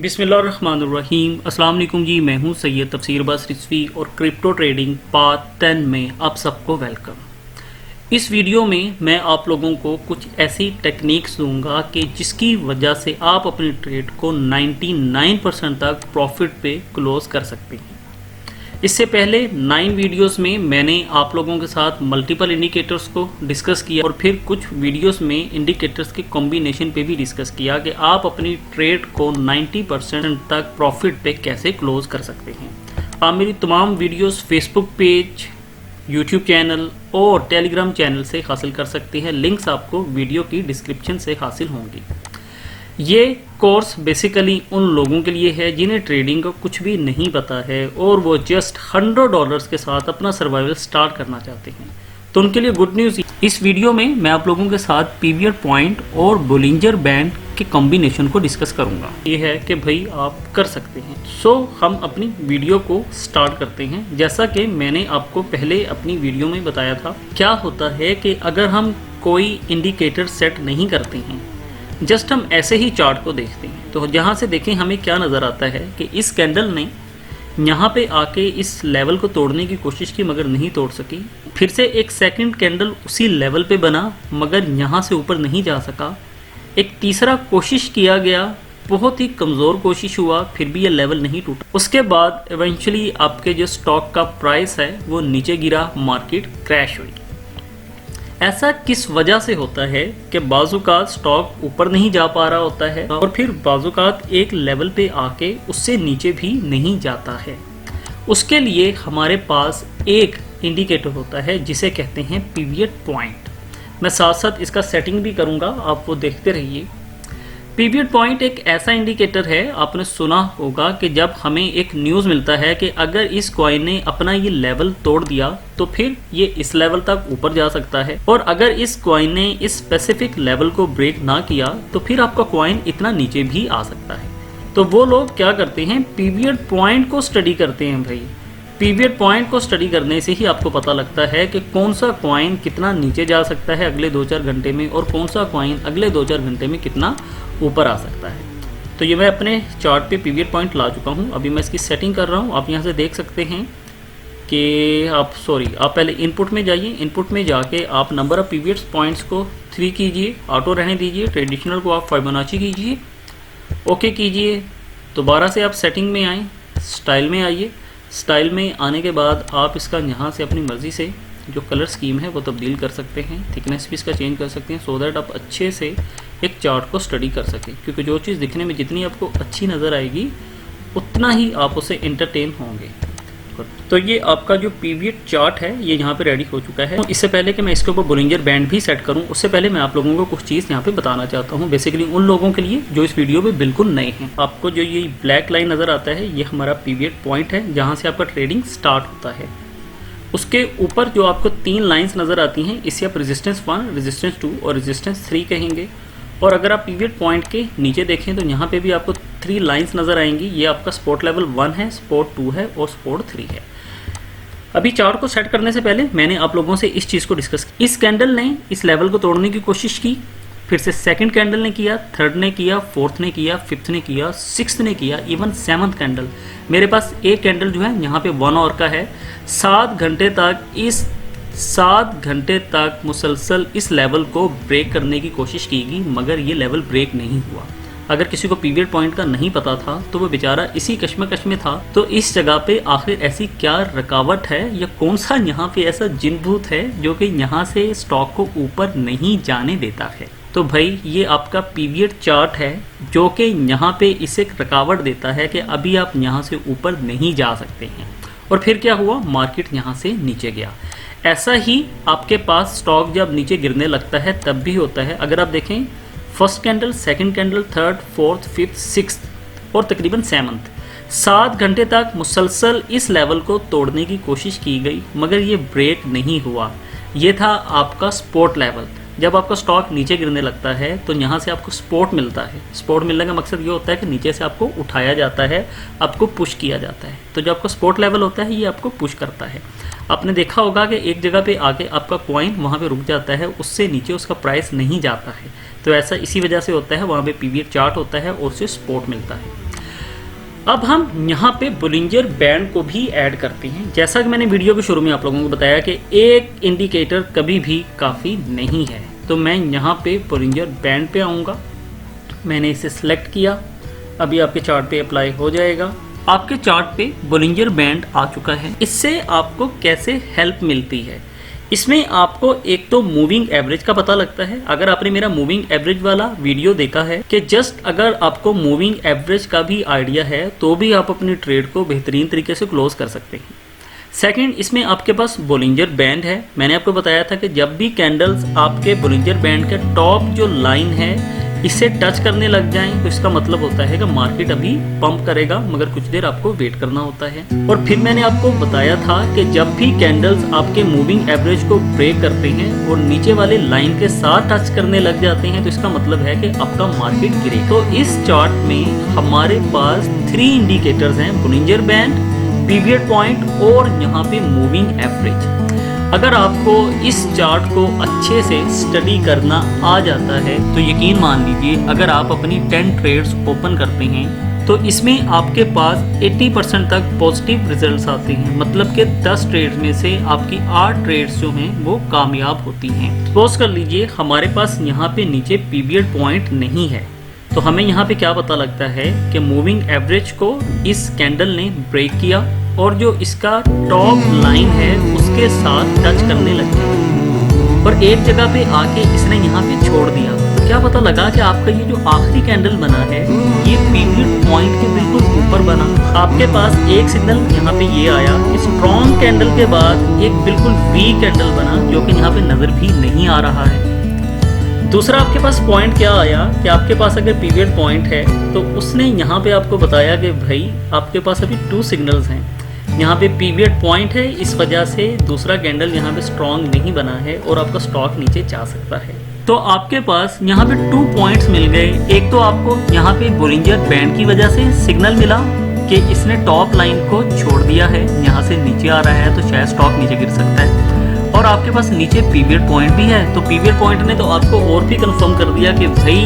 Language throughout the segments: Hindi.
बिस्मिल्लाहिर्रहमानिर्रहीम। अस्सलाम वालेकुम जी, मैं हूं सैयद तफसीर अब्बास रिजवी और क्रिप्टो ट्रेडिंग पार्ट 10 में आप सबको वेलकम। इस वीडियो में मैं आप लोगों को कुछ ऐसी टेक्निक्स दूंगा कि जिसकी वजह से आप अपनी ट्रेड को 99% तक प्रॉफिट पे क्लोज कर सकते हैं। इससे पहले 9 वीडियोस में मैंने आप लोगों के साथ मल्टीपल इंडिकेटर्स को डिस्कस किया और फिर कुछ वीडियोस में इंडिकेटर्स के कॉम्बिनेशन पे भी डिस्कस किया कि आप अपनी ट्रेड को 90% तक प्रॉफिट पे कैसे क्लोज कर सकते हैं। आप मेरी तमाम videos Facebook page, YouTube channel और टेलीग्राम चैनल से हासिल कर सकते हैं। लिंक्स आपको वीडियो की डिस्क्रिप्शन से हासिल होंगी। ये कोर्स बेसिकली उन लोगों के लिए है जिन्हें ट्रेडिंग का कुछ भी नहीं पता है और वो जस्ट $100 के साथ अपना सर्वाइवल स्टार्ट करना चाहते हैं। तो उनके लिए गुड न्यूज़, इस वीडियो में मैं आप लोगों के साथ पीवियर पॉइंट और बोलिंजर बैंड के कॉम्बिनेशन को डिस्कस करूंगा। ये है कि भाई आप कर सकते हैं। सो हम अपनी वीडियो को स्टार्ट करते हैं। जैसा कि मैंने आपको पहले अपनी वीडियो में बताया था, क्या होता है कि अगर हम कोई इंडिकेटर सेट नहीं करते हैं, जस्ट हम ऐसे ही चार्ट को देखते हैं, तो जहाँ से देखें हमें क्या नज़र आता है कि इस कैंडल ने यहाँ पे आके इस लेवल को तोड़ने की कोशिश की मगर नहीं तोड़ सकी। फिर से एक सेकंड कैंडल उसी लेवल पे बना मगर यहाँ से ऊपर नहीं जा सका। एक तीसरा कोशिश किया गया, बहुत ही कमज़ोर कोशिश हुआ, फिर भी ये लेवल नहीं टूटा। उसके बाद इवेंचुअली आपके जो स्टॉक का प्राइस है वो नीचे गिरा, मार्केट क्रैश हुई। ऐसा किस वजह से होता है कि बाज़ात स्टॉक ऊपर नहीं जा पा रहा होता है और फिर बाज़ात एक लेवल पे आके उससे नीचे भी नहीं जाता है। उसके लिए हमारे पास एक इंडिकेटर होता है जिसे कहते हैं पीवियर पॉइंट। मैं साथ साथ इसका सेटिंग भी करूंगा, आप वो देखते रहिए। पीवियर पॉइंट एक ऐसा इंडिकेटर है, आपने सुना होगा कि जब हमें एक न्यूज़ मिलता है कि अगर इस कॉइन ने अपना ये लेवल तोड़ दिया तो फिर ये इस लेवल तक ऊपर जा सकता है, और अगर इस कॉइन ने इस स्पेसिफिक लेवल को ब्रेक ना किया तो फिर आपका कॉइन इतना नीचे भी आ सकता है। तो वो लोग क्या करते हैं, पीवियर पॉइंट को स्टडी करते हैं। भाई पीवियर पॉइंट को स्टडी करने से ही आपको पता लगता है कि कौन सा कॉइन कितना नीचे जा सकता है अगले 2-4 घंटे में और कौन सा कॉइन अगले 2-4 घंटे में कितना ऊपर आ सकता है। तो ये मैं अपने चार्ट पे पीवियर पॉइंट ला चुका हूँ। अभी मैं इसकी सेटिंग कर रहा हूँ। आप यहाँ से देख सकते हैं कि आप पहले इनपुट में जाइए। इनपुट में जाके आप नंबर ऑफ पीवियर पॉइंट्स को 3 कीजिए, ऑटो रहने दीजिए, ट्रेडिशनल को आप फिबोनाची कीजिए, ओके कीजिए। दोबारा से आप सेटिंग में आएँ, स्टाइल में आइए। स्टाइल में आने के बाद आप इसका यहाँ से अपनी मर्ज़ी से जो कलर स्कीम है वो तब्दील कर सकते हैं, थिकनेस भी इसका चेंज कर सकते हैं, सो दैट आप अच्छे से एक चार्ट को स्टडी कर सकें। क्योंकि जो चीज़ दिखने में जितनी आपको अच्छी नज़र आएगी उतना ही आप उसे एंटरटेन होंगे। तो ये आपका जो पीवियर चार्ट है ये यहाँ पे रेडी हो चुका है। इससे पहले कि मैं इसके ऊपर बोलिंजर बैंड भी सेट करूँ, उससे पहले मैं आप लोगों को कुछ चीज़ यहाँ पे बताना चाहता हूँ, बेसिकली उन लोगों के लिए जो इस वीडियो में बिल्कुल नए हैं। आपको जो ये ब्लैक लाइन नज़र आता है ये हमारा पीवियर पॉइंट है जहाँ से आपका ट्रेडिंग स्टार्ट होता है। उसके ऊपर जो आपको 3 लाइंस नज़र आती हैं, इसे आप रेजिस्टेंस 1, रेजिस्टेंस 2 और रेजिस्टेंस 3 कहेंगे। और अगर आप पीवियर पॉइंट के नीचे देखें तो यहाँ पे भी आपको 3 लाइंस नज़र आएंगी। ये आपका सपोर्ट लेवल 1 है, सपोर्ट 2 है और सपोर्ट 3 है। अभी चार्ट को सेट करने से पहले मैंने आप लोगों से इस चीज़ को डिस्कस किया। इस कैंडल ने इस लेवल को तोड़ने की कोशिश की, फिर से सेकंड कैंडल ने किया, थर्ड ने किया, फोर्थ ने किया, फिफ्थ ने किया, सिक्स्थ ने किया, इवन 7th कैंडल। मेरे पास एक कैंडल जो है यहाँ पे 1 आवर का है। 7 घंटे तक मुसलसल इस लेवल को ब्रेक करने की कोशिश की गई मगर ये लेवल ब्रेक नहीं हुआ। अगर किसी को पीवियर पॉइंट का नहीं पता था तो वो बेचारा इसी कश्मकश में था। तो इस जगह पे आखिर ऐसी क्या रुकावट है या कौन सा यहाँ पे ऐसा जिन भूत है जो कि यहाँ से स्टॉक को ऊपर नहीं जाने देता है। तो भाई ये आपका पीवियर चार्ट है जो कि यहाँ पे इसे रुकावट देता है कि अभी आप यहाँ से ऊपर नहीं जा सकते हैं। और फिर क्या हुआ, मार्केट यहाँ से नीचे गया। ऐसा ही आपके पास स्टॉक जब नीचे गिरने लगता है तब भी होता है। अगर आप देखें first candle, second candle, third, fourth, fifth, sixth और तकरीबन 7th, 7 घंटे तक मुसलसल इस लेवल को तोड़ने की कोशिश की गई मगर ये ब्रेक नहीं हुआ। ये था आपका सपोर्ट लेवल। जब आपका स्टॉक नीचे गिरने लगता है तो यहाँ से आपको सपोर्ट मिलता है। सपोर्ट मिलने का मकसद ये होता है कि नीचे से आपको उठाया जाता है, आपको पुश किया जाता है। तो जो आपका सपोर्ट लेवल होता है ये आपको पुश करता है। आपने देखा होगा कि एक जगह पे आके आपका कॉइन वहाँ पे रुक जाता है, उससे नीचे उसका प्राइस नहीं जाता है। तो ऐसा इसी वजह से होता है, वहाँ पे पीवियर चार्ट होता है और उससे सपोर्ट मिलता है। अब हम यहाँ पे बोलिंजर बैंड को भी ऐड करते हैं। जैसा कि मैंने वीडियो के शुरू में आप लोगों को बताया कि एक इंडिकेटर कभी भी काफ़ी नहीं है, तो मैं यहाँ पे बोलिंजर बैंड पे आऊँगा। मैंने इसे सिलेक्ट किया, अभी आपके चार्ट पे अप्लाई हो जाएगा। आपके चार्ट पे बोलिंजर बैंड आ चुका है। इससे आपको कैसे हेल्प मिलती है, इसमें आपको एक तो मूविंग एवरेज का पता लगता है। अगर आपने मेरा मूविंग एवरेज वाला वीडियो देखा है कि जस्ट अगर आपको मूविंग एवरेज का भी आइडिया है तो भी आप अपनी ट्रेड को बेहतरीन तरीके से क्लोज कर सकते हैं। सेकंड, इसमें आपके पास बोलिंजर बैंड है। मैंने आपको बताया था कि जब भी कैंडल्स आपके बोलिंजर बैंड के टॉप जो लाइन है इससे टच करने लग जाएं तो इसका मतलब होता है कि मार्केट अभी पंप करेगा, मगर कुछ देर आपको वेट करना होता है। और फिर मैंने आपको बताया था कि जब भी कैंडल्स आपके मूविंग एवरेज को ब्रेक करते हैं और नीचे वाले लाइन के साथ टच करने लग जाते हैं तो इसका मतलब है कि आपका मार्केट गिरे। तो इस चार्ट में हमारे पास 3 इंडिकेटर्स हैं, बोलिंजर बैंड, पीरियड पॉइंट और यहाँ पे मूविंग एवरेज। अगर आपको इस चार्ट को अच्छे से स्टडी करना आ जाता है तो यकीन मान लीजिए अगर आप अपनी 10 ट्रेड्स ओपन करते हैं तो इसमें आपके पास 80% तक पॉजिटिव रिजल्ट्स आते हैं। मतलब कि 10 ट्रेड्स में से आपकी 8 ट्रेड्स जो हैं वो कामयाब होती हैं। सपोज कर लीजिए हमारे पास यहाँ पे नीचे पीरियड पॉइंट नहीं है, तो हमें यहाँ पे क्या पता लगता है कि मूविंग एवरेज को इस कैंडल ने ब्रेक किया और जो इसका टॉप लाइन है उसके साथ टच करने लग गया और एक जगह पे आके इसने यहाँ पे छोड़ दिया। तो क्या पता लगा कि आपका ये जो आखिरी कैंडल बना है ये पीरियड पॉइंट के बिल्कुल ऊपर बना। आपके पास एक सिग्नल यहाँ पे ये आया, स्ट्रॉन्ग कैंडल के बाद एक बिल्कुल वीक कैंडल बना जो कि यहाँ पे नजर भी नहीं आ रहा है। दूसरा आपके पास पॉइंट क्या आया कि आपके पास अगर पीरियड पॉइंट है तो उसने यहाँ पे आपको बताया कि भाई आपके पास अभी 2 सिग्नल्स हैं। यहाँ पे पीरियड पॉइंट है, इस वजह से दूसरा कैंडल यहाँ पे स्ट्रॉन्ग नहीं बना है और आपका स्टॉक नीचे जा सकता है। तो आपके पास यहाँ पे 2 पॉइंट्स मिल गए। एक तो आपको यहाँ पे बोलिंजर बैंड की वजह से सिग्नल मिला कि इसने टॉप लाइन को छोड़ दिया है, यहाँ से नीचे आ रहा है तो शायद स्टॉक नीचे गिर सकता है। और आपके पास नीचे पीरियड पॉइंट भी है, तो पीरियड पॉइंट ने तो आपको और भी कंफर्म कर दिया कि भाई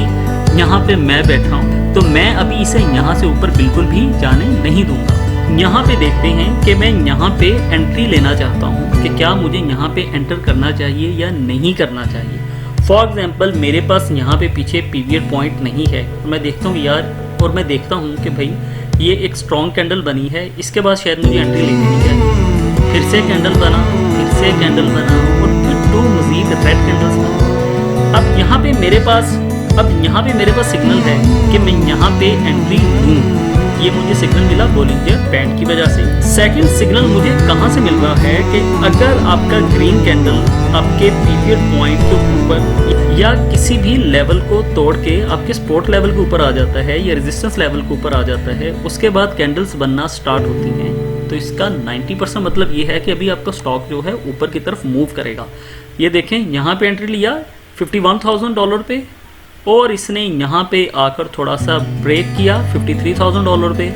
यहाँ पे मैं बैठा हूँ तो मैं अभी इसे यहाँ से ऊपर बिल्कुल भी जाने नहीं दूंगा। यहाँ पे देखते हैं कि मैं यहाँ पे एंट्री लेना चाहता हूँ कि क्या मुझे यहाँ पे एंटर करना चाहिए या नहीं करना चाहिए। फॉर एग्जाम्पल मेरे पास यहाँ पे पीछे पीरियड पॉइंट नहीं है, तो मैं देखता हूँ यार, और मैं देखता हूँ कि भाई ये एक स्ट्रॉन्ग कैंडल बनी है, इसके बाद शायद मुझे एंट्री ले लेनी चाहिए। फिर से कैंडल बना, फिर से कैंडल बना और फिर 2 मजीद रेड कैंडल्स बना। अब यहाँ पे मेरे पास सिग्नल है कि मैं यहाँ पे एंट्री लूँ। ये मुझे सिग्नल मिला बोलिंजर बैंड की वजह से। सेकंड सिग्नल मुझे कहाँ से मिल रहा है कि अगर आपका ग्रीन कैंडल आपके पीरियड पॉइंट के ऊपर या किसी भी लेवल को तोड़ के आपके सपोर्ट लेवल के ऊपर आ जाता है या रेजिस्टेंस लेवल के ऊपर आ जाता है, उसके बाद कैंडल्स बनना स्टार्ट होती हैं, तो इसका 90% मतलब ये है कि अभी आपका स्टॉक जो है ऊपर की तरफ मूव करेगा। ये देखें यहाँ पे एंट्री लिया $51,000 पे और इसने यहाँ पे आकर थोड़ा सा ब्रेक किया $53,000 पे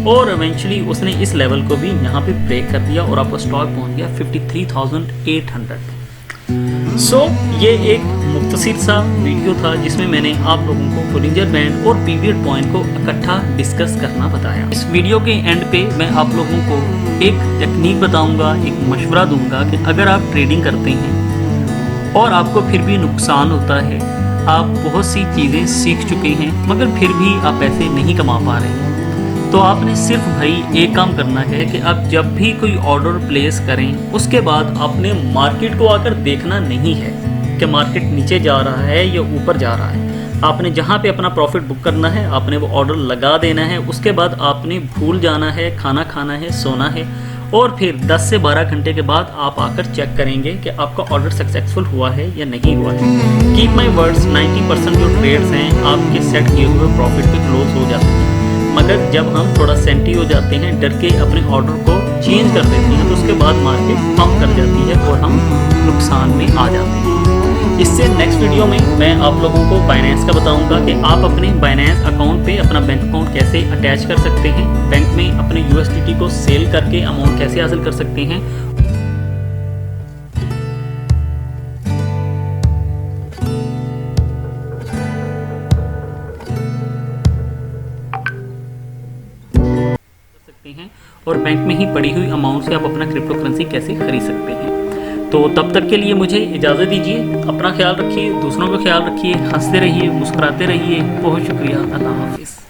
और इवेंचुअली उसने इस लेवल को भी यहाँ पे ब्रेक कर दिया और आपका स्टॉक पहुँच गया 53,800 पे। सो ये एक मुख्तसर सा वीडियो था जिसमें मैंने आप लोगों को बोलिंजर बैंड और पीरियड पॉइंट को इकट्ठा डिस्कस करना बताया। इस वीडियो के एंड पे मैं आप लोगों को एक टेक्निक बताऊंगा, एक मशवरा दूंगा कि अगर आप ट्रेडिंग करते हैं और आपको फिर भी नुकसान होता है, आप बहुत सी चीज़ें सीख चुके हैं मगर फिर भी आप पैसे नहीं कमा पा रहे हैं, तो आपने सिर्फ भाई एक काम करना है कि आप जब भी कोई ऑर्डर प्लेस करें उसके बाद आपने मार्केट को आकर देखना नहीं है कि मार्केट नीचे जा रहा है या ऊपर जा रहा है। आपने जहाँ पे अपना प्रॉफिट बुक करना है आपने वो ऑर्डर लगा देना है, उसके बाद आपने भूल जाना है, खाना खाना है, सोना है और फिर 10 से 12 घंटे के बाद आप आकर चेक करेंगे कि आपका ऑर्डर सक्सेसफुल हुआ है या नहीं हुआ है। कीप माई वर्ड्स, 90% जो ट्रेड्स हैं आपके सेट किए हुए प्रॉफिट पे क्लोज हो जाते हैं, मगर जब हम थोड़ा सेंटी हो जाते हैं, डर के अपने ऑर्डर को चेंज कर देते हैं, तो उसके बाद मार्केट पंप कर जाती है और हम नुकसान में आ जाते हैं। इससे नेक्स्ट वीडियो में मैं आप लोगों को बाइनेंस का बताऊंगा कि आप अपने बाइनेंस अकाउंट पे अपना बैंक अकाउंट कैसे अटैच कर सकते हैं, बैंक में अपने USDT को सेल करके अमाउंट कैसे हासिल कर सकते हैं हैं और बैंक में ही पड़ी हुई अमाउंट से आप अपना क्रिप्टो करेंसी कैसे खरीद सकते हैं। तो तब तक के लिए मुझे इजाज़त दीजिए। अपना ख्याल रखिए, दूसरों का ख्याल रखिए, हंसते रहिए, मुस्कुराते रहिए। बहुत शुक्रिया। अल्लाह हाफिज़।